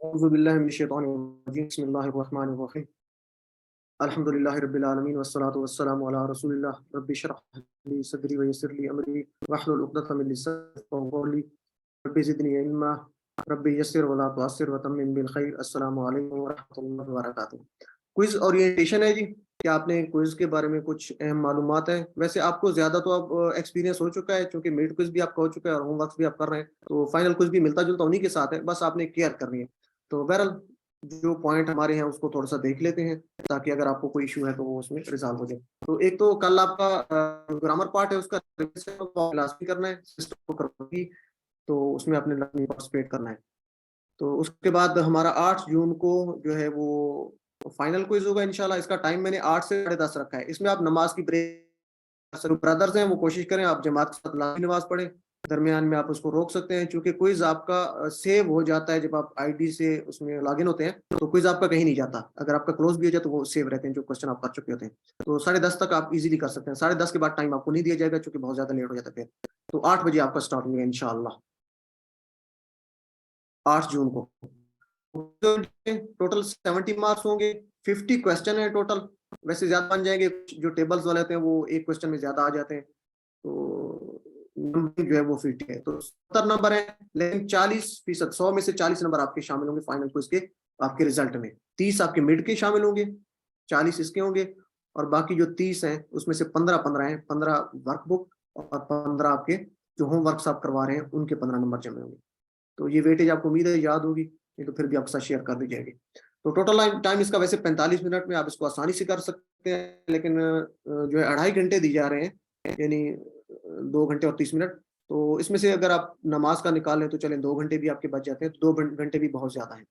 اعوذ باللہ من الشیطان الرجیم بسم اللہ الرحمن الرحیم الحمد للہ رب العالمین والصلاة والسلام علی رسول اللہ رب اشرح لی صدری ویسر لی امری واحلل عقدۃ من لسانی یفقهوا قولی رب زدنی علما رب یسر ولا تعسر وتمم بالخیر. السلام علیکم ورحمۃ اللہ وبرکاتہ. کوئز اورینٹیشن ہے جی. کیا آپ نے کوئز کے بارے میں کچھ اہم معلومات ہیں؟ ویسے آپ کو زیادہ تو اب ایکسپیرینس ہو چکا ہے چونکہ میڈ کوئز بھی آپ کا ہو چکا ہے اور ہوم ورکس بھی آپ کر رہے ہیں, تو فائنل کوئز بھی ملتا جلتا انہیں کے ساتھ ہے, بس آپ نے کیئر کرنی ہے. تو بہرحال جو پوائنٹ ہمارے ہیں اس کو تھوڑا سا دیکھ لیتے ہیں تاکہ اگر آپ کو کوئی ایشو ہے تو وہ اس میں ریزالو ہو جائے. تو ایک تو کل آپ کا گرامر پارٹ ہے, اس کا لازمی کرنا ہے, سسٹم کو تو اس میں آپ نے لازمی پارٹیسپیٹ کرنا ہے. تو اس کے بعد ہمارا 8 جون کو جو ہے وہ فائنل کوئز ہوگا انشاءاللہ. اس کا ٹائم میں نے 8 سے 10:30 رکھا ہے. اس میں آپ نماز کی بریک برادرز ہیں وہ کوشش کریں آپ جماعت کے ساتھ لازمی نماز پڑھیں, درمیان میں آپ اس کو روک سکتے ہیں چونکہ کوئز آپ کا سیو ہو جاتا ہے جب آپ آئی ڈی سے اس میں لاگ ان ہوتے ہیں, تو کوئز آپ کا کہیں نہیں جاتا. اگر آپ کا کلوز بھی ہو جائے تو وہ سیو رہتے ہیں جو کوسچن آپ کر چکے ہوتے ہیں. تو 10:30 تک آپ ایزیلی کر سکتے ہیں. 10:30 کے بعد ٹائم آپ کو نہیں دیا جائے گا چونکہ بہت زیادہ لیٹ ہو جاتا ہے. تو 8 بجے آپ کا اسٹارٹ ہوگا انشاءاللہ 8 جون کو. ٹوٹل 70 مارکس ہوں گے, 50 کوسچن ہے ٹوٹل. ویسے زیادہ بن جائیں گے, جو ٹیبلز والے ہوتے ہیں وہ ایک کوسچن میں زیادہ آ جاتے ہیں, تو نمبر جو ہے وہ 50 ہے. تو 70 نمبر ہیں لیکن 40%, 100 میں سے 40 نمبر آپ کے شامل ہوں گے فائنل کوئز کے آپ کے رزلٹ میں. 30 آپ کے مڈ کے شامل ہوں گے, 40 اس کے ہوں گے, اور باقی جو 30 ہیں اس میں سے 15 ہیں, 15 ورک بک اور 15 آپ کے جو ہوم ورکس آپ کروا رہے ہیں ان کے 15 نمبر جمع ہوں گے. تو یہ ویٹیج آپ کو امید ہے یاد ہوگی, نہیں تو پھر بھی آپ کے ساتھ شیئر کر دی جائے گی. تو ٹوٹل ٹائم اس کا ویسے 45 منٹ میں آپ اس کو آسانی سے کر سکتے ہیں, لیکن جو ہے 2.5 گھنٹے دی جا رہے ہیں, یعنی 2 گھنٹے اور 30 منٹ. تو اس میں سے اگر آپ نماز کا نکالیں تو چلیں 2 گھنٹے بھی آپ کے بچ جاتے ہیں, تو 2 گھنٹے بھی بہت زیادہ ہیں.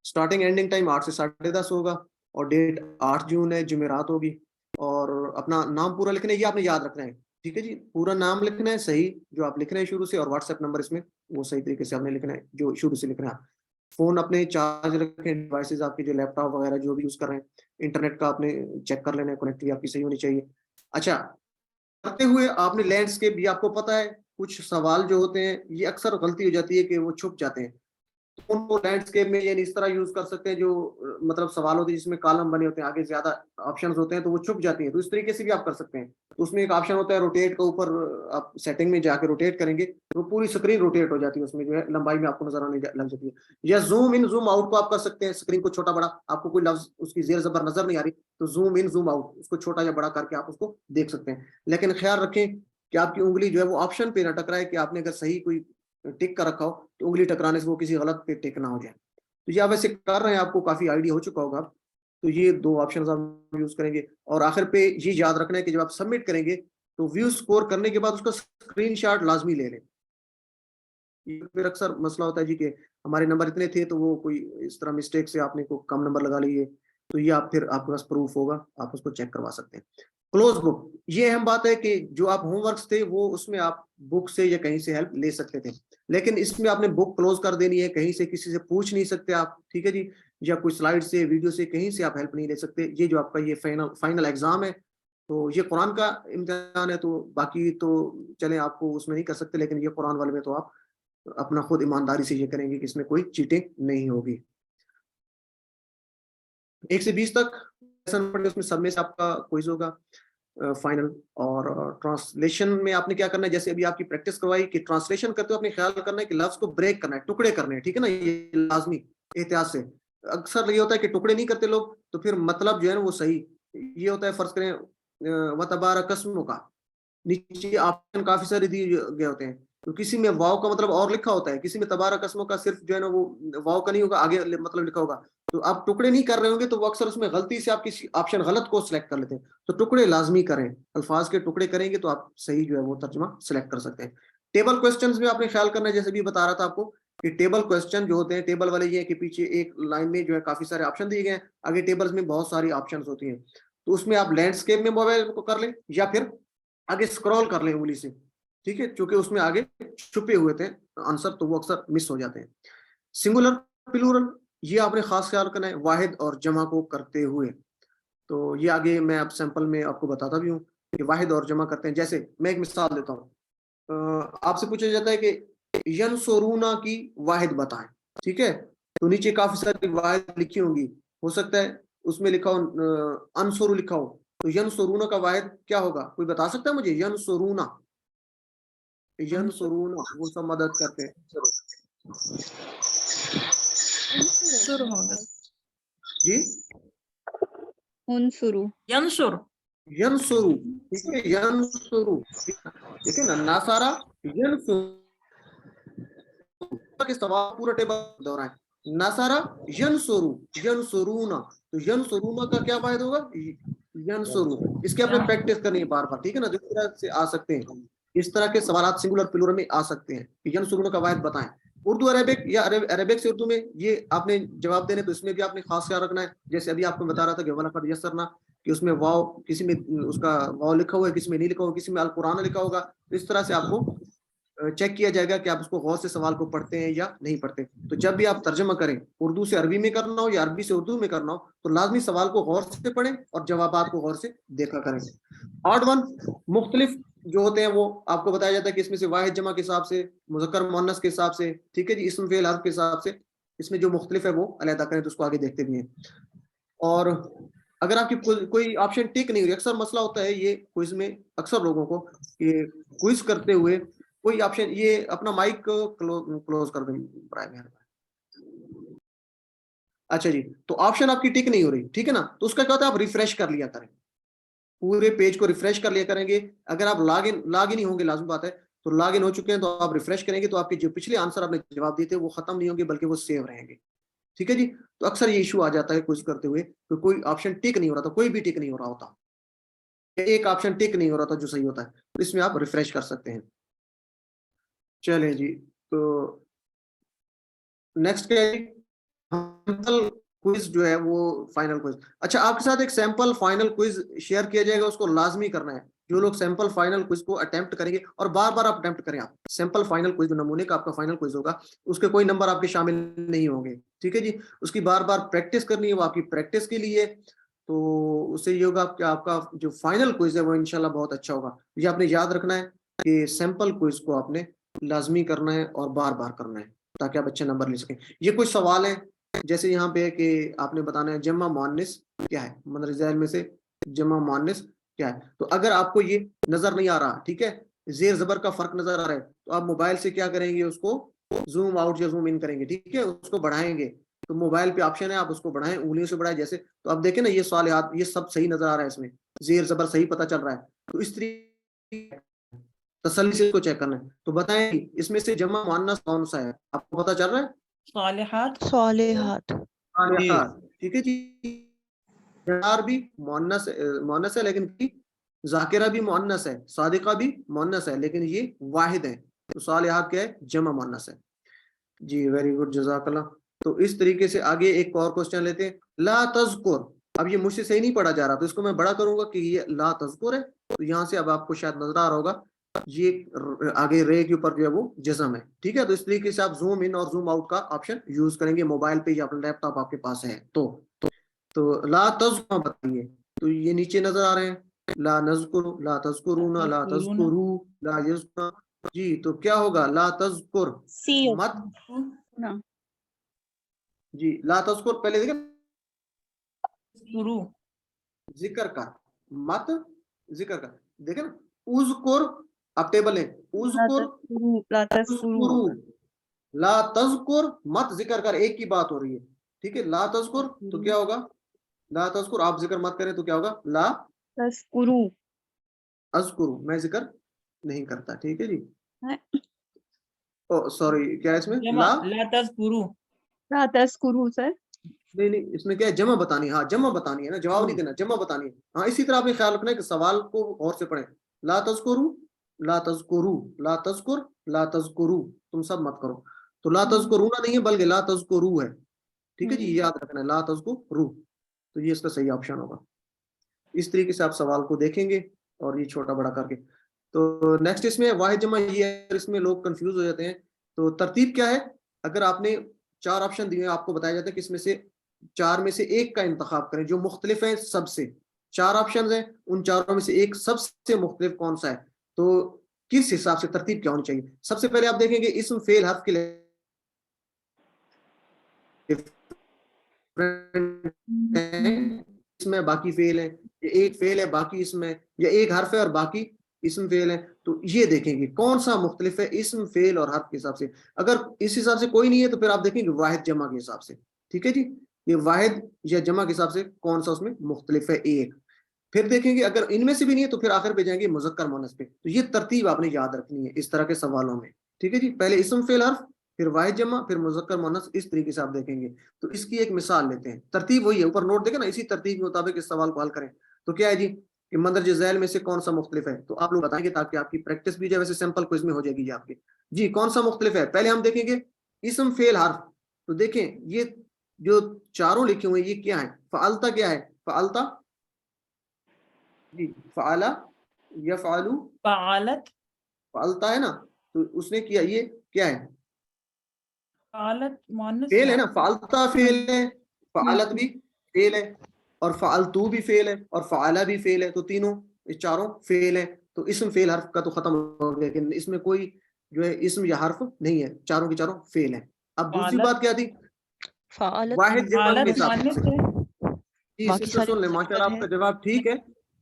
اسٹارٹنگ اینڈنگ ٹائم 8 سے 10:30 ہوگا, اور ڈیٹ 8 جون ہے, جمعرات ہوگی. اور اپنا نام پورا لکھنا ہے, یہ آپ نے یاد رکھنا ہے, ٹھیک ہے جی. پورا نام لکھنا ہے صحیح جو آپ لکھ رہے ہیں شروع سے, اور واٹس ایپ نمبر اس میں وہ صحیح طریقے سے آپ نے لکھنا ہے جو شروع سے لکھنا ہے. فون اپنے چارج رکھیں, ڈیوائسز آپ کے جو لیپ ٹاپ وغیرہ جو بھی یوز کر رہے ہیں, انٹرنیٹ کا آپ نے چیک کر لینا ہے, کنیکٹیوٹی آپ کی صحیح ہونی چاہیے. اچھا, کرتے ہوئے آپ نے لینڈسکیپ بھی, آپ کو پتا ہے کچھ سوال جو ہوتے ہیں یہ اکثر غلطی ہو جاتی ہے کہ وہ چھپ جاتے ہیں. ان کو لینڈسکیپ میں یعنی اس طرح یوز کر سکتے ہیں جو مطلب سوال ہوتے ہیں جس میں کالم بنے ہوتے ہیں, آگے زیادہ آپشنز ہوتے ہیں تو وہ چھپ جاتی ہیں, تو اس طریقے سے بھی آپ کر سکتے ہیں. تو اس میں ایک آپشن ہوتا ہے روٹیٹ کا, اوپر آپ سیٹنگ میں جا کے روٹیٹ کریں گے تو پوری اسکرین روٹیٹ ہو جاتی ہے, اس میں جو ہے لمبائی میں آپ کو نظر آنے لگ جاتی ہے. یا زوم ان زوم آؤٹ کو آپ کر سکتے ہیں, اسکرین کو چھوٹا بڑا, آپ کو کوئی لفظ اس کی زیر زبر نظر نہیں آ رہی تو زوم ان زوم آؤٹ اس کو چھوٹا یا بڑا کر کے آپ اس کو دیکھ سکتے ہیں. لیکن خیال رکھیں کہ آپ کی انگلی جو ہے وہ آپشن پہ نہ ٹکرائے, کہ آپ نے اگر صحیح کوئی ٹک کا رکھا ہو تو انگلی ٹکرانے سے وہ کسی غلط پہ ٹک نہ ہو جائے. تو یہ آپ ایسے کر رہے ہیں, آپ کو کافی آئیڈیا ہو چکا ہوگا. تو یہ 2 آپشنز آپ یوز کریں گے, اور آخر پہ یہ یاد رکھنا ہے کہ جب آپ سبمٹ کریں گے تو ویو سکور کرنے کے بعد اس کا اسکرین شاٹ لازمی لے لیں. پھر اکثر مسئلہ ہوتا ہے جی کہ ہمارے نمبر اتنے تھے تو وہ کوئی اس طرح مسٹیک سے آپ نے کو کم نمبر لگا لیے, تو یہ آپ پھر آپ کے پاس پروف ہوگا, آپ اس کو چیک کروا سکتے ہیں. کلوز بک, یہ اہم بات ہے کہ جو آپ ہوم ورکس تھے وہ اس میں آپ بک سے یا کہیں سے ہیلپ لے سکتے تھے, لیکن اس میں آپ نے بک کلوز کر دینی ہے, کہیں سے کسی سے پوچھ نہیں سکتے آپ, ٹھیک ہے جی, یا کوئی سلائڈ سے ویڈیو سے کہیں سے آپ ہیلپ نہیں لے سکتے. یہ جو آپ کا یہ فائنل ایگزام ہے تو یہ قرآن کا امتحان ہے, تو باقی تو چلیں آپ کو اس میں نہیں کر سکتے, لیکن یہ قرآن والے میں تو آپ اپنا خود ایمانداری سے یہ کریں گے کہ اس میں کوئی چیٹنگ نہیں ہوگی. 1 سے 20 تک اس میں سب میں سے آپ کا کوئز ہوگا فائنل. اور ٹرانسلیشن میں آپ نے کیا کرنا ہے, جیسے ابھی آپ کی پریکٹس کروائی کہ ٹرانسلیشن کرتے ہو آپ نے خیال کرنا ہے کہ لفظ کو بریک کرنا ہے, ٹکڑے کرنے ہیں, ٹھیک ہے نا, یہ لازمی احتیاط سے. اکثر یہ ہوتا ہے کہ ٹکڑے نہیں کرتے لوگ, تو پھر مطلب جو ہے نا وہ صحیح یہ ہوتا ہے. فرض کریں وتبارک اسمک, نیچے آپشن کافی سارے دیے گئے ہوتے ہیں, تو کسی میں واو کا مطلب اور لکھا ہوتا ہے, کسی میں تبارک اسمک کا صرف جو ہے نا وہ واو کا نہیں ہوگا, آگے مطلب لکھا ہوگا. تو آپ ٹکڑے نہیں کر رہے ہوں گے تو وہ اکثر اس میں غلطی سے آپ کسی آپشن غلط کو سلیکٹ کر لیتے ہیں. تو ٹکڑے لازمی کریں, الفاظ کے ٹکڑے کریں گے تو آپ صحیح جو ہے وہ ترجمہ سلیکٹ کر سکتے ہیں. ٹیبل کوسچنز میں آپ نے خیال کرنا ہے, جیسے بھی بتا رہا تھا آپ کو کہ ٹیبل کوسچن جو ہوتے ہیں, ٹیبل والے یہ ہے کہ پیچھے ایک لائن میں جو ہے کافی سارے آپشن دیے گئے ہیں, آگے ٹیبلز میں بہت ساری آپشنز ہوتی ہیں. تو اس میں آپ لینڈسکیپ میں موبائل کو کر لیں یا پھر آگے اسکرول کر لیں انگلی سے, ٹھیک ہے, چونکہ اس میں آگے چھپے ہوئے تھے آنسر تو وہ اکثر مس ہو جاتے ہیں. سنگولر پلورل یہ آپ نے خاص خیال کرنا ہے واحد اور جمع کو کرتے ہوئے. تو یہ آگے میں اب سیمپل میں آپ کو بتاتا بھی ہوں کہ واحد اور جمع کرتے ہیں. جیسے میں ایک مثال دیتا ہوں, آپ سے پوچھا جاتا ہے کہ ینصرونا کی واحد بتائیں, ٹھیک ہے, تو نیچے کافی ساری واحد لکھی ہوں گی, ہو سکتا ہے اس میں لکھا ہو انصرو لکھا ہو, تو ینصرون کا واحد کیا ہوگا, کوئی بتا سکتا ہے مجھے؟ ینصرون, ینصرون وہ سب مدد کرتے ہیں. انصر ہوگا. جی انصرو. ینصر. ینصرو, ٹھیک ہے, ینصرو, دیکھیں نا, ناصارا ینصرو کے سوال پورا ٹیبل دورائیں, ناصارا ینصرو, ینصرون, تو ینصرون کا کیا واحد ہوگا, ینصرو. اس کی آپ نے پریکٹس کرنی ہے بار بار, ٹھیک ہے نا, جس طرح سے آ سکتے ہیں اس طرح کے سوالات سنگولر پلورل میں آ سکتے ہیں. ینصرون کا واحد بتائیں. اردو عربک یا عربک سے اردو میں یہ آپ نے جواب دینے, تو اس میں بھی آپ نے خاص خیال رکھنا ہے. جیسے ابھی آپ کو بتا رہا تھا کہ وَلَقَدْ يَسَّرْنَا, کہ اس میں واو کسی میں اس کا واو لکھا ہوا ہے, کسی میں نہیں لکھا ہوا, کسی میں القرآن لکھا ہوگا. تو اس طرح سے آپ کو چیک کیا جائے گا کہ آپ اس کو غور سے سوال کو پڑھتے ہیں یا نہیں پڑھتے. تو جب بھی آپ ترجمہ کریں, اردو سے عربی میں کرنا ہو یا عربی سے اردو میں کرنا ہو, تو لازمی سوال کو غور سے پڑھیں اور جوابات کو غور سے دیکھا کریں. آڈ ون مختلف جو ہوتے ہیں وہ آپ کو بتایا جاتا ہے کہ اس میں سے واحد جمع کے حساب سے, مذکر مؤنث کے حساب سے, ٹھیک ہے جی, اسم فعل حرف کے حساب سے, اس میں جو مختلف ہے وہ علیحدہ کریں, تو اس کو آگے دیکھتے بھی ہیں. اور اگر آپ کی کوئی آپشن ٹک نہیں ہوئی, اکثر مسئلہ ہوتا ہے یہ کوئز میں اکثر لوگوں کو, کہ کوئز کرتے ہوئے کوئی آپشن, یہ اپنا مائک کلوز کر دیں برائے مہربانی. اچھا جی, تو آپشن آپ کی ٹک نہیں ہو رہی, ٹھیک ہے نا, تو اس کا کیا ہوتا ہے, آپ ریفریش کر لیا کریں, پورے پیج کو ریفریش کر لیا کریں گے. اگر آپ لاگ ان ہی ہوں گے, لازم بات ہے, تو لاگ ان ہو چکے ہیں تو آپ ریفریش کریں گے, تو آپ کے جو پچھلے آنسر آپ نے جواب دیے تھے وہ ختم نہیں ہوں گے بلکہ وہ سیو رہیں گے, ٹھیک ہے جی. تو اکثر یہ ایشو آ جاتا ہے کوئز کرتے ہوئے کہ کوئی آپشن ٹک نہیں ہو رہا تھا, کوئی بھی ٹک نہیں ہو رہا ہوتا, ایک آپشن ٹک نہیں ہو رہا تھا جو صحیح ہوتا ہے, تو اس میں آپ ریفریش کر سکتے ہیں. چلیں جی, تو نیکسٹ کیا ہے, سیمپل کوئز جو ہے وہ فائنل کوئز. اچھا, آپ کے ساتھ ایک سیمپل فائنل کوئز شیئر کیا جائے گا, اس کو لازمی کرنا ہے. جو لوگ سیمپل فائنل کوئز کو اٹمپٹ کریں گے, اور بار بار آپ اٹمپٹ کریں, آپ سیمپل فائنل کوئز جو نمونے کا آپ کا فائنل کوئز ہوگا, اس کے کوئی نمبر آپ کے شامل نہیں ہوں گے, ٹھیک ہے جی. اس کی بار بار پریکٹس کرنی ہے, وہ آپ کی پریکٹس کے لیے. تو اس سے یہ ہوگا کہ آپ کا جو فائنل کوئز ہے وہ انشاءاللہ بہت اچھا ہوگا. یہ آپ نے یاد رکھنا ہے کہ سیمپل کوئز کو آپ نے لازمی کرنا ہے اور بار بار کرنا ہے, تاکہ آپ اچھے نمبر لے سکیں. یہ کچھ سوال ہیں, جیسے یہاں پہ کہ آپ نے بتانا ہے جمع مؤنث کیا ہے, مندرجہ ذیل میں سے جمع مؤنث کیا ہے. تو اگر آپ کو یہ نظر نہیں آ رہا, ٹھیک ہے, زیر زبر کا فرق نظر آ رہا ہے, تو آپ موبائل سے کیا کریں گے, اس کو زوم آؤٹ یا زوم ان کریں گے, ٹھیک ہے, اس کو بڑھائیں گے. تو موبائل پہ آپشن ہے, آپ اس کو بڑھائیں, انگلیوں سے بڑھائیں جیسے, تو آپ دیکھیں نا یہ سوالات یہ سب صحیح نظر آ رہا ہے, اس میں زیر زبر صحیح پتہ چل رہا ہے. تو اس طریقے تسلی سے اس کو چیک کرنا ہے. تو بتائیں اس میں سے جمع مؤنث کون سا ہے, آپ کو پتہ چل رہا ہے؟ صالحات. صالحات. صالحات, ٹھیک ہے جی. یار بھی مؤنث ہے لیکن ذاکرہ بھی مؤنث ہے, صادقہ بھی مؤنث ہے, لیکن یہ واحد ہے. تو صالحات کیا ہے, جمع مؤنث ہے. جی ویری گڈ, جزاک اللہ. تو اس طریقے سے آگے ایک اور کوسچن لیتے ہیں, لا تذکر. اب یہ مجھ سے صحیح نہیں پڑھا جا رہا, تو اس کو میں بڑا کروں گا کہ یہ لا تذکر ہے. تو یہاں سے اب آپ کو شاید نظر آ رہا ہوگا, یہ آگے رے کے اوپر جو ہے وہ جزم ہے, ٹھیک ہے. تو اس طریقے سے آپ زوم ان اور زوم آؤٹ کا آپشن یوز کریں گے موبائل پہ یا اپنا لیپ ٹاپ آپ کے پاس ہے تو لا تذکر بتائیے. تو یہ نیچے نظر آ رہے ہیں, لا نذکر, لا تذکرون, لا تذکرو, لا یذکر. جی تو کیا ہوگا, لا تذکر مت, جی لا تذکر پہلے دیکھیں ذکر کا, مت ذکر کا, دیکھیں نا, اذکر, اب ٹیبل ہے, اذکر تذکرو, لا تذکر مت ذکر کر, ایک کی بات ہو رہی ہے, ٹھیک ہے. لا تذکر تو کیا ہوگا, لا تذکر آپ ذکر مت کریں تو کیا ہوگا, لا تذکرو, اذکرو میں ذکر نہیں کرتا, ٹھیک ہے جی. سوری کیا ہے اس میں, لا تذکرو, لا تذکرو سر. نہیں اس میں کیا ہے, جمع بتانی ہے, ہاں جمع بتانی ہے نا, جواب نہیں دینا, جمع بتانی ہے. ہاں اسی طرح آپ نے خیال رکھنا ہے کہ سوال کو غور سے پڑھیں. لا تذکرو, لا تذکرو, لا تذکر, لا تذکرو, تم سب مت کرو. تو لا تذکرونا نہیں ہے بلکہ لا تذکرو ہے, ٹھیک ہے جی, یاد رکھنا ہے لا تذکرو. تو یہ اس کا صحیح آپشن ہوگا. اس طریقے سے آپ سوال کو دیکھیں گے اور یہ چھوٹا بڑا کر کے. تو نیکسٹ اس میں واحد جمع یہ ہے, اس میں لوگ کنفیوز ہو جاتے ہیں. تو ترتیب کیا ہے, اگر آپ نے 4 آپشن دیے, آپ کو بتایا جاتا ہے کہ اس میں سے 4 میں سے ایک کا انتخاب کریں جو مختلف ہیں سب سے. 4 آپشنز ہیں, ان چاروں میں سے ایک سب سے مختلف کون سا ہے. تو کس حساب سے ترتیب کیا ہونی چاہیے. سب سے پہلے آپ دیکھیں گے اسم فعل حرف کے اس میں باقی فعل ہے، یہ ایک فعل ہے باقی اس میں، یا ایک حرف ہے اور باقی اسم فعل ہے. تو یہ دیکھیں گے کون سا مختلف ہے اسم فعل اور حرف کے حساب سے. اگر اس حساب سے کوئی نہیں ہے تو پھر آپ دیکھیں گے واحد جمع کے حساب سے. ٹھیک ہے جی، یہ واحد یا جمع کے حساب سے کون سا اس میں مختلف ہے ایک. پھر دیکھیں گے اگر ان میں سے بھی نہیں ہے تو پھر آخر پہ جائیں گے مذکر مؤنث پہ. تو یہ ترتیب آپ نے یاد رکھنی ہے اس طرح کے سوالوں میں. ٹھیک ہے جی، پہلے اسم فعل حرف، پھر واحد جمع، پھر مذکر مؤنث، اس طریقے سے آپ دیکھیں گے. تو اس کی ایک مثال لیتے ہیں، ترتیب وہی ہے، اوپر نوٹ دیکھیں نا، اسی ترتیب کے مطابق اس سوال کو حل کریں. تو کیا ہے جی کہ مندرجہ ذیل میں سے کون سا مختلف ہے؟ تو آپ لوگ بتائیں گے تاکہ آپ کی پریکٹس بھی جو ہے ویسے سمپل کوئز میں ہو جائے گی آپ کی. جی کون سا مختلف ہے؟ پہلے ہم دیکھیں گے اسم فعل حرف. تو دیکھیں یہ جو چاروں لکھے ہوئے ہیں یہ کیا ہے؟ فعلتا کیا ہے؟ فعلتا جی فعلا یفعلو فعلت فعلتا ہے نا، تو اس نے کیا، یہ کیا ہے؟ فعلت مؤنث فعل ہے نا، فعلتا فعل ہے، فعلت بھی فعل ہے، اور فعلتو بھی فعل ہے، اور فعلا بھی فعل ہے. تو تینوں یہ چاروں فعل ہے. تو اسم فعل حرف کا تو ختم ہو گیا کہ اس میں کوئی جو ہے اسم یا حرف نہیں ہے، چاروں کی چاروں فعل ہے. اب دوسری فعلت بات کیا تھی؟ فعالت واحد جمع کے فعلت حساب مؤنث سے. ہے. جی باقی سسٹر سارے سن لیں، ماشاء مذکر اللہ آپ ہے. کا جواب ٹھیک ہے،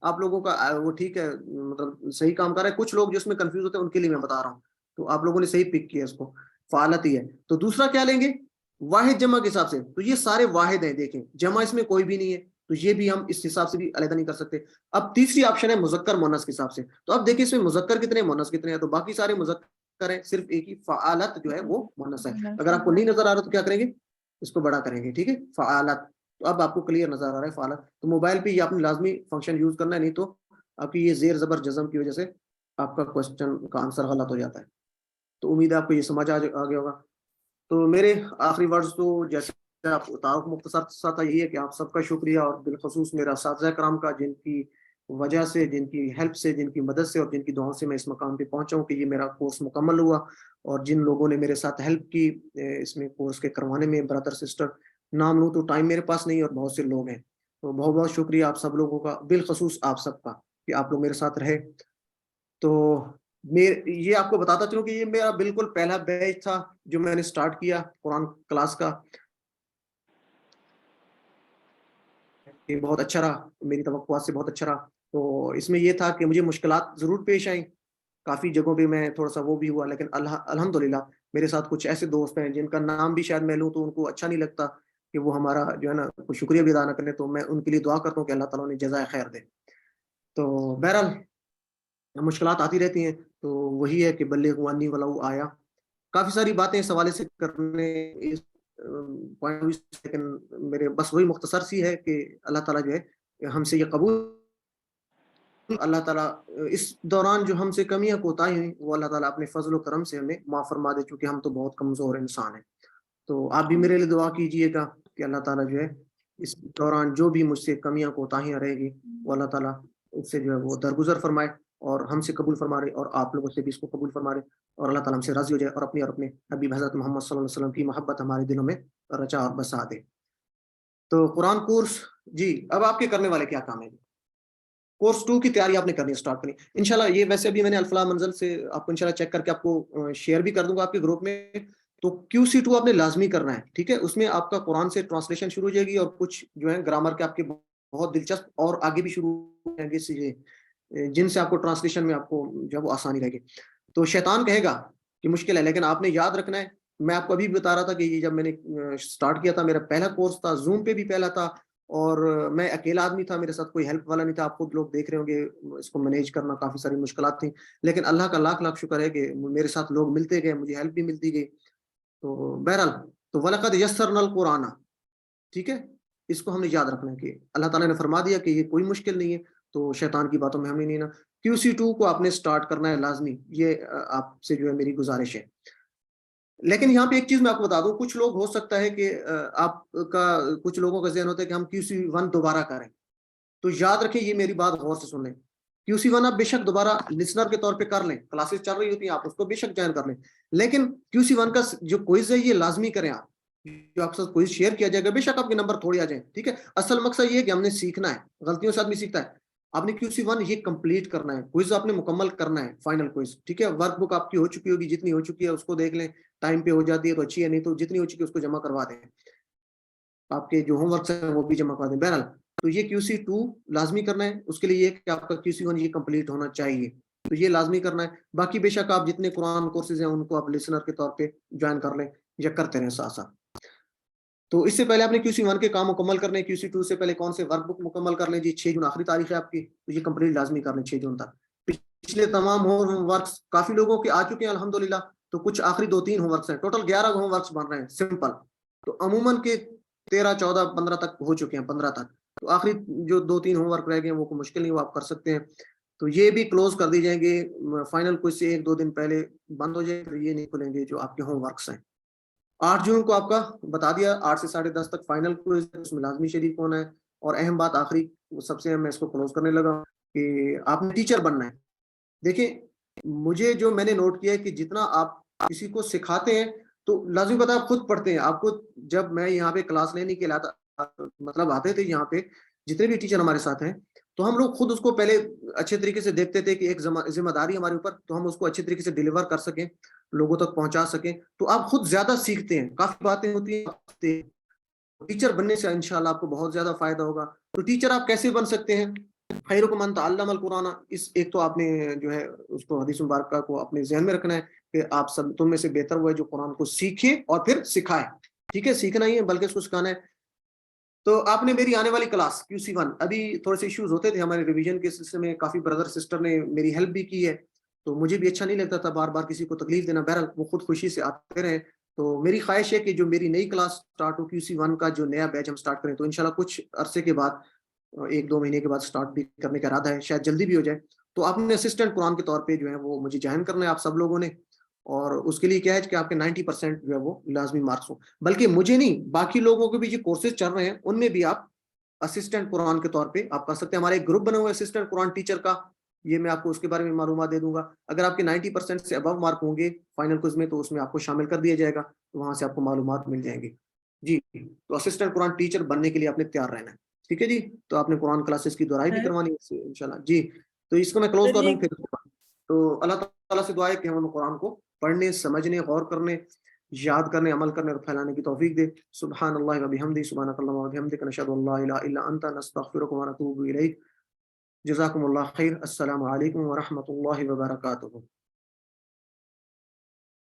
آپ لوگوں کا وہ ٹھیک ہے، مطلب صحیح کام کر رہے ہیں. کچھ لوگ جو اس میں کنفیوز ہوتے ہیں ان کے لیے میں بتا رہا ہوں. تو آپ لوگوں نے صحیح پک کیا اس کو، فعالت ہی ہے. تو دوسرا کیا لیں گے؟ واحد جمع کے حساب سے. تو یہ سارے واحد ہیں، دیکھیں جمع اس میں کوئی بھی نہیں ہے، تو یہ بھی ہم اس حساب سے بھی علیحدہ نہیں کر سکتے. اب تیسری آپشن ہے مذکر مؤنث کے حساب سے. تو اب دیکھیں اس میں مذکر کتنے ہیں، مؤنث کتنے ہیں. تو باقی سارے مذکر ہیں، صرف ایک ہی فعالت جو ہے وہ مؤنث ہے. اگر آپ کو نہیں نظر آ رہا تو کیا کریں گے؟ اس کو بڑا کریں گے. ٹھیک ہے، فعالت. تو اب آپ کو کلیئر نظر آ رہا ہے فعالت. تو موبائل پہ یہ آپ نے لازمی فنکشن یوز کرنا ہے، نہیں تو آپ کی یہ زیر زبر جزم کی وجہ سے آپ کا کوشچن کا آنسر غلط ہو جاتا ہے. تو امید ہے آپ کو یہ سمجھ آ گیا ہوگا. تو میرے آخری ورڈز تو جیسے آپ تعارف مختصر سا تھا، یہی ہے کہ آپ سب کا شکریہ، اور بالخصوص میرا اساتذہ کرام کا، جن کی وجہ سے، جن کی ہیلپ سے، جن کی مدد سے اور جن کی دعاؤں سے میں اس مقام پہ پہنچا ہوں کہ یہ میرا کورس مکمل ہوا. اور جن لوگوں نے میرے ساتھ ہیلپ کی اس میں کورس کے کروانے میں، برادر سسٹر نام لوں تو ٹائم میرے پاس نہیں، اور بہت سے لوگ ہیں. تو بہت بہت شکریہ آپ سب لوگوں کا، بالخصوص آپ سب کا کہ آپ لوگ میرے ساتھ رہے. تو یہ آپ کو بتاتا چلوں کہ یہ میرا بالکل پہلا بیچ تھا جو میں نے سٹارٹ کیا قرآن کلاس کا. یہ بہت اچھا رہا، میری توقعات سے بہت اچھا رہا. تو اس میں یہ تھا کہ مجھے مشکلات ضرور پیش آئیں، کافی جگہوں پہ میں تھوڑا سا وہ بھی ہوا، لیکن الحمدللہ میرے ساتھ کچھ ایسے دوست ہیں جن کا نام بھی شاید میں لوں تو ان کو اچھا نہیں لگتا کہ وہ ہمارا جو ہے نا کوئی شکریہ بھی ادا نہ کریں. تو میں ان کے لیے دعا کرتا ہوں کہ اللہ تعالیٰ نے جزائے خیر دے. تو بہرحال مشکلات آتی رہتی ہیں، تو وہی ہے کہ بلغوا انی ولو آیا. کافی ساری باتیں اس حوالے سے کرنے لیکن میرے بس وہی مختصر سی ہے کہ اللہ تعالیٰ جو ہے ہم سے یہ قبول، اللہ تعالیٰ اس دوران جو ہم سے کمیاں کوتاہی ہوئی وہ اللہ تعالیٰ اپنے فضل و کرم سے ہمیں معاف فرما دے، چونکہ ہم تو بہت کمزور انسان ہیں. تو آپ بھی میرے لیے دعا کیجئے گا کہ اللہ تعالیٰ جو ہے اس دوران جو بھی مجھ سے کمیاں کوتاہیاں رہے گی وہ اللہ تعالیٰ اس سے جو ہے وہ درگزر فرمائے اور ہم سے قبول فرما رہے، اور آپ لوگوں سے بھی اس کو قبول فرما رہے، اور اللہ تعالیٰ ہم سے راضی ہو جائے اور اپنے حبیب حضرت محمد صلی اللہ علیہ وسلم کی محبت ہمارے دلوں میں رچا اور بسا دے. تو قرآن کورس جی اب آپ کے کرنے والے کیا کام ہے؟ کورس 2 کی تیاری آپ نے کرنی ہے، اسٹارٹ کرنی انشاءاللہ. یہ ویسے بھی میں نے الفلاح منزل سے آپ کو انشاءاللہ چیک کر کے آپ کو شیئر بھی کر دوں گا آپ کے گروپ میں. تو QC2 آپ نے لازمی کرنا ہے، ٹھیک ہے. اس میں آپ کا قرآن سے ٹرانسلیشن شروع ہو جائے گی، اور کچھ جو ہے گرامر کے آپ کے بہت دلچسپ اور آگے بھی شروع ہوں گے جن سے آپ کو ٹرانسلیشن میں آپ کو جو ہے وہ آسانی رہے گی. تو شیطان کہے گا کہ مشکل ہے، لیکن آپ نے یاد رکھنا ہے. میں آپ کو ابھی بتا رہا تھا کہ یہ جب میں نے سٹارٹ کیا تھا، میرا پہلا کورس تھا، زوم پہ بھی پہلا تھا، اور میں اکیلا آدمی تھا، میرے ساتھ کوئی ہیلپ والا نہیں تھا. آپ خود لوگ دیکھ رہے ہوں گے اس کو مینیج کرنا کافی ساری مشکلات تھیں، لیکن اللہ کا لاکھ لاکھ شکر ہے کہ میرے ساتھ لوگ ملتے گئے، مجھے ہیلپ بھی ملتی گئی. تو بہرحال تو وَلَقَدْ يَسَّرْنَا الْقُرْآنَ، ٹھیک ہے. اس کو ہم نے یاد رکھنا ہے کہ اللہ تعالیٰ نے فرما دیا کہ یہ کوئی مشکل نہیں ہے، تو شیطان کی باتوں میں ہمیں نہیں نا. QC2 کو آپ نے سٹارٹ کرنا ہے لازمی، یہ آپ سے جو ہے میری گزارش ہے. لیکن یہاں پہ ایک چیز میں آپ کو بتا دوں، کچھ لوگ ہو سکتا ہے کہ آپ کا کچھ لوگوں کا ذہن ہوتا ہے کہ ہم QC1 دوبارہ کریں. تو یاد رکھیں، یہ میری بات غور سے سن لیں. QC1 آپ بے شک دوبارہ لسنر کے طور پہ کر لیں، کلاسز چل رہی ہوتی ہیں، آپ اس کو بے شک جوائن کر لیں. لیکن QC1 کا جو کوئز ہے یہ لازمی کریں آپ، جو آپ ساتھ کوئز شیئر کیا جائے گا، بے شک آپ کے نمبر تھوڑے آ جائیں، ٹھیک ہے. اصل مقصد یہ ہے کہ ہم نے سیکھنا ہے، غلطیوں سے آدمی سیکھتا ہے. آپ نے QC1 یہ کمپلیٹ کرنا ہے، کوئز آپ نے مکمل کرنا ہے، فائنل کوئز، ٹھیک ہے. ورک بک آپ کی ہو چکی ہوگی، جتنی ہو چکی ہے اس کو دیکھ لیں، ٹائم پہ ہو جاتی ہے تو اچھی ہے، نہیں تو جتنی ہو چکی ہے اس کو جمع کروا دیں. آپ کے جو ہوم ورکس ہیں وہ بھی جمع کرا دیں. بہرحال تو یہ QC2 لازمی کرنا ہے. اس کے لیے یہ کہ آپ کا QC1 یہ کمپلیٹ ہونا چاہیے, تو یہ لازمی کرنا ہے. باقی بے شک آپ جتنے قرآن کورسز ہیں ان کو آپ لسنر کے طور پہ جوائن کر لیں یا کرتے رہیں ساتھ ساتھ. تو اس سے پہلے آپ نے QC1 کے کام مکمل کرنے, QC2 سے پہلے کون سے ورک بک مکمل کر لیں جی. 6 جون آخری تاریخ ہے آپ کی, تو یہ کمپلیٹ لازمی کر لیں 6 جون تک. پچھلے تمام ہوم ورکس کافی لوگوں کے آ چکے ہیں الحمدللہ, تو کچھ آخری 2-3 ہوم ورکس ہیں, ٹوٹل 11 ہوم ورکس بن رہے ہیں سمپل. تو عموماً کے 13, 14, 15 تک ہو چکے ہیں, 15 تک. تو آخری جو 2-3 ہوم ورک رہ گئے ہیں وہ کوئی مشکل نہیں, وہ آپ کر سکتے ہیں. تو یہ بھی کلوز کر دی جائیں گے فائنل کوئی سے 1-2 دن پہلے بند ہو جائے, یہ نہیں کھلیں گے جو آپ کے ہوم ورکس ہیں. 8 جون کو آپ کا بتا دیا 8 سے 10:30 تک فائنل کوئز, اس میں لازمی شریک ہونا ہے. اور اہم بات آخری سب سے اہم, میں اس کو کلوز کرنے لگا کہ آپ نے ٹیچر بننا ہے. دیکھیں مجھے جو میں نے نوٹ کیا ہے کہ جتنا آپ کسی کو سکھاتے ہیں تو لازمی پتہ آپ خود پڑھتے ہیں. آپ کو جب میں یہاں پہ کلاس لینے کے مطلب آتے تھے یہاں پہ جتنے بھی ٹیچر ہمارے ساتھ ہیں, تو ہم لوگ خود اس کو پہلے اچھے طریقے سے دیکھتے تھے کہ ایک ذمہ داری ہمارے اوپر, تو ہم اس کو اچھے طریقے سے ڈیلیور کر سکیں, لوگوں تک پہنچا سکیں. تو آپ خود زیادہ سیکھتے ہیں, کافی باتیں ہوتی ہیں. ٹیچر بننے سے انشاءاللہ آپ کو بہت زیادہ فائدہ ہوگا. تو ٹیچر آپ کیسے بن سکتے ہیں؟ خیرکم من تعلم القرآن, اس ایک تو آپ نے جو ہے اس کو حدیث مبارکہ کو اپنے ذہن میں رکھنا ہے کہ آپ سب تم میں سے بہتر وہ ہے جو قرآن کو سیکھے اور پھر سکھائے. ٹھیک ہے, سیکھنا ہی ہے بلکہ اس کو سکھانا ہے. تو آپ نے میری آنے والی کلاس QC1, ابھی تھوڑے سے ایشوز ہوتے تھے ہمارے ریویژن کے سلسلے میں, کافی بردر سسٹر نے میری ہیلپ بھی کی ہے, تو مجھے بھی اچھا نہیں لگتا تھا بار بار کسی کو تکلیف دینا. بہرحال وہ خود خوشی سے آتے رہے. تو میری خواہش ہے کہ جو میری نئی کلاس سٹارٹ ہو QC1 کا جو نیا بیچ ہم سٹارٹ کریں, تو انشاءاللہ کچھ عرصے کے بعد 1-2 مہینے کے بعد سٹارٹ بھی کرنے کا ارادہ ہے, شاید جلدی بھی ہو جائے. تو آپ نے اسسٹنٹ قرآن کے طور پہ جو ہے وہ مجھے جوائن کرنا ہے آپ سب لوگوں نے, اور اس کے لیے کیا ہے کہ آپ کے 90% جو ہے وہ لازمی مارکس ہوں. بلکہ مجھے نہیں, باقی لوگوں کے بھی جو کورسز چل رہے ہیں ان میں بھی آپ اسسٹنٹ قرآن کے طور پہ آپ کر سکتے ہیں. ہمارے ایک گروپ بنا ہوا ہے اسسٹنٹ قرآن ٹیچر کا, یہ میں آپ کو اس کے بارے میں معلومات دے دوں گا. اگر آپ کے 90% سے ابو مارک ہوں گے فائنل کوئز میں, تو اس میں آپ کو شامل کر دیا جائے گا, تو وہاں سے آپ کو معلومات مل جائیں گی. جی, تو اسسٹنٹ قرآن ٹیچر بننے کے لیے آپ نے تیار رہنا ہے. ٹھیک ہے جی, تو آپ نے قرآن کلاسز کی دہرائی بھی کروانی ہے انشاءاللہ. جی, تو اس کو میں کلوز کر دوں پھر. تو اللہ تعالیٰ سے دعا ہے کہ ہم قرآن کو پڑھنے, سمجھنے, غور کرنے, یاد کرنے, عمل کرنے اور پھیلانے کی توفیق دے. سبحان اللہ و بحمدہ, سبحانک اللہم و بحمدک, نشہد ان لا الہ الا انت, نستغفرک و نتوب الیک. جزاکم اللہ خیر. السلام علیکم ورحمۃ اللہ وبرکاتہ.